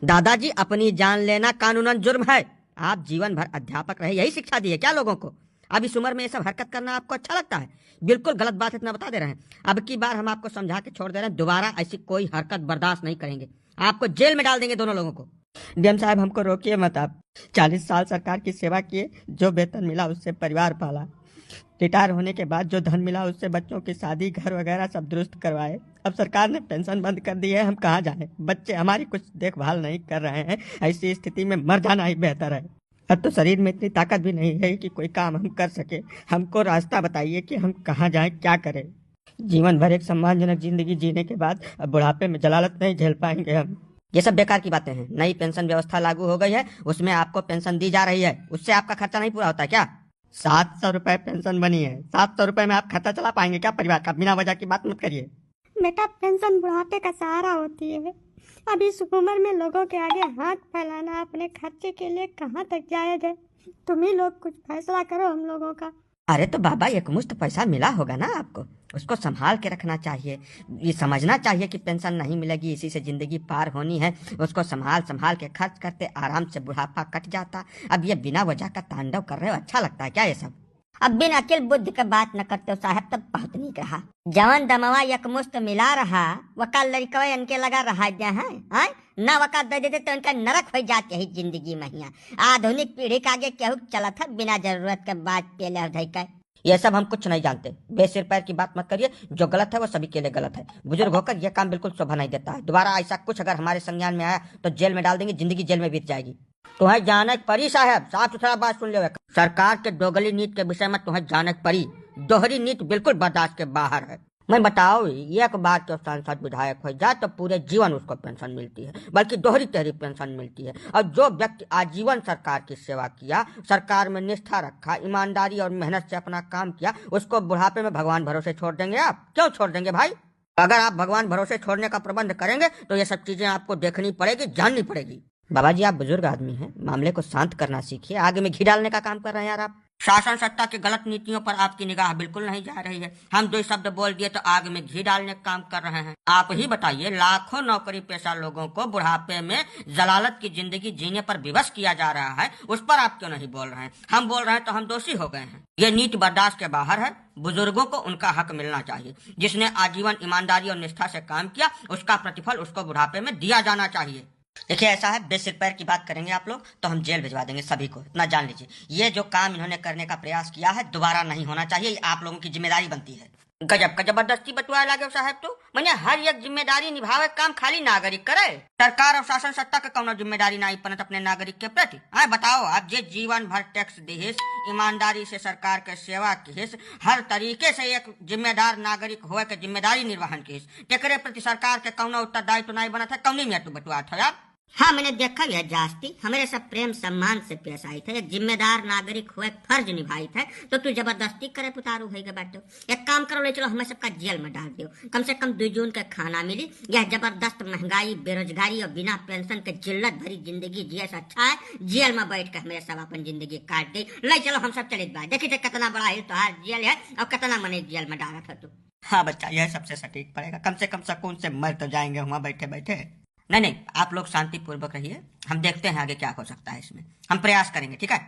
दादाजी, अपनी जान लेना कानूनन जुर्म है। आप जीवन भर अध्यापक रहे, यही शिक्षा दी है क्या लोगों को? अब इस उम्र में ये सब हरकत करना आपको अच्छा लगता है? बिल्कुल गलत बात है, इतना बता दे रहे हैं। अब की बार हम आपको समझा के छोड़ दे रहे हैं, दोबारा ऐसी कोई हरकत बर्दाश्त नहीं करेंगे। आपको जेल में डाल देंगे दोनों लोगों को। डीएम साहब, हमको रोकिए मत आप। 40 साल सरकार की सेवा किए, जो वेतन मिला उससे परिवार पाला। रिटायर होने के बाद जो धन मिला उससे बच्चों की शादी, घर वगैरह सब दुरुस्त करवाए। अब सरकार ने पेंशन बंद कर दी है, हम कहाँ जाएं? बच्चे हमारी कुछ देखभाल नहीं कर रहे हैं। ऐसी स्थिति में मर जाना ही बेहतर है। अब तो शरीर में इतनी ताकत भी नहीं है कि कोई काम हम कर सके। हमको रास्ता बताइए कि हम कहाँ जाएं, क्या करें। जीवन भर एक सम्मानजनक जिंदगी जीने के बाद अब बुढ़ापे में जलालत नहीं झेल पाएंगे हम। ये सब बेकार की बातें हैं। नई पेंशन व्यवस्था लागू हो गई है, उसमें आपको पेंशन दी जा रही है। उससे आपका खर्चा नहीं पूरा होता क्या? 700 रुपए पेंशन बनी है। 700 रुपए में आप खर्चा चला पाएंगे क्या परिवार का? बिना वजह की बात मत करिए। बेटा, पेंशन बुढ़ापे का सहारा होती है। अब इस उम्र में लोगों के आगे हाथ फैलाना अपने खर्चे के लिए कहाँ तक जायज है? तुम ही लोग कुछ फैसला करो हम लोगों का। अरे तो बाबा, एक मुश्त पैसा मिला होगा ना आपको, उसको संभाल के रखना चाहिए। ये समझना चाहिए कि पेंशन नहीं मिलेगी, इसी से जिंदगी पार होनी है। उसको संभाल संभाल के खर्च करते आराम से बुढ़ापा कट जाता। अब ये बिना वजह का तांडव कर रहे हो, अच्छा लगता है क्या ये सब? अब बिन अकिल बुद्धि के बात न करते हो साहब, तब बहुत नीक रहा। जवन दमवा यकमुश्त मिला रहा, वका लड़कवे इनके लगा रहा है न वका दे देते तो इनका नरक हो जाते ही जिंदगी महिया। आधुनिक पीढ़ी के आगे केहू चलत है बिना जरूरत के बात पेले धई के। ये सब हम कुछ नहीं जानते, बेसिर पैर की बात मत करिए। जो गलत है वो सभी के लिए गलत है। बुजुर्ग होकर यह काम बिल्कुल शोभा नहीं देता है। दोबारा ऐसा कुछ अगर हमारे संज्ञान में आया तो जेल में डाल देंगे, जिंदगी जेल में बीत जाएगी। तुम्हें जानक परी साहब, साफ सुथरा बात सुन ले। सरकार के दोगली नीति के विषय में तुम्हें जानक परी। दोहरी नीति बिल्कुल बर्दाश्त के बाहर है। मैं बताओ, एक बार के सांसद विधायक हो जाए तो पूरे जीवन उसको पेंशन मिलती है, बल्कि दोहरी तेहरी पेंशन मिलती है। और जो व्यक्ति आजीवन सरकार की सेवा किया, सरकार में निष्ठा रखा, ईमानदारी और मेहनत से अपना काम किया, उसको बुढ़ापे में भगवान भरोसे छोड़ देंगे आप? क्यों छोड़ देंगे भाई? अगर आप भगवान भरोसे छोड़ने का प्रबंध करेंगे तो ये सब चीजें आपको देखनी पड़ेगी, जाननी पड़ेगी। बाबा जी, आप बुजुर्ग आदमी हैं, मामले को शांत करना सीखिए। आगे में घी डालने का काम कर रहे हैं यार आप। शासन सत्ता की गलत नीतियों पर आपकी निगाह बिल्कुल नहीं जा रही है। हम 2 शब्द बोल दिए तो आग में घी डालने का काम कर रहे हैं। आप ही बताइए, लाखों नौकरी पेशा लोगों को बुढ़ापे में जलालत की जिंदगी जीने पर विवश किया जा रहा है, उस पर आप क्यों नहीं बोल रहे हैं? हम बोल रहे हैं तो हम दोषी हो गए हैं। ये नीति बर्दाश्त के बाहर है। बुजुर्गों को उनका हक मिलना चाहिए। जिसने आजीवन ईमानदारी और निष्ठा से काम किया, उसका प्रतिफल उसको बुढ़ापे में दिया जाना चाहिए। देखिए, ऐसा है, बेसिर पैर की बात करेंगे आप लोग तो हम जेल भिजवा देंगे सभी को, इतना जान लीजिए। ये जो काम इन्होंने करने का प्रयास किया है दोबारा नहीं होना चाहिए, ये आप लोगों की जिम्मेदारी बनती है। गजब का जबरदस्ती बतुआ लगे साहब। तो मैंने हर एक जिम्मेदारी निभावे काम खाली नागरिक करे। सरकार और शासन सत्ता के कौनो जिम्मेदारी नहीं बनत अपने नागरिक के प्रति। बताओ, आप जे जीवन भर टैक्स दिहिस, ईमानदारी से सरकार के सेवा किहिस, हर तरीके से एक जिम्मेदार नागरिक होए के जिम्मेदारी निर्वहन किहिस, तेकरे प्रति सरकार के कौनो उत्तरदायित्व नहीं बनत है। कौनी में तू बतुआ था यार? हाँ, मैंने देखा भी है जास्ती। हमारे सब प्रेम सम्मान से पेश आई थे, एक जिम्मेदार नागरिक हुए फर्ज निभाई थे, तो तू जबरदस्ती करे पुतारू है बैठो। एक काम करो, ले चलो हमें सबका जेल में डाल दो। कम से कम 2 जून का खाना मिली। यह जबरदस्त महंगाई, बेरोजगारी और बिना पेंशन के जिल्लत भरी जिंदगी जिए से अच्छा है जेल में बैठ कर हमें सब अपन जिंदगी काट दे। ले चलो हम सब चले बाहर, देखिए कितना बड़ा है तो जेल है और कितना मने जेल में डाला था तू। हाँ बच्चा, यह सबसे सटीक पड़ेगा। कम से कम सुकून से मर तो जाएंगे वहां बैठे बैठे। नहीं, आप लोग शांतिपूर्वक रहिए। हम देखते हैं आगे क्या हो सकता है इसमें। हम प्रयास करेंगे, ठीक है?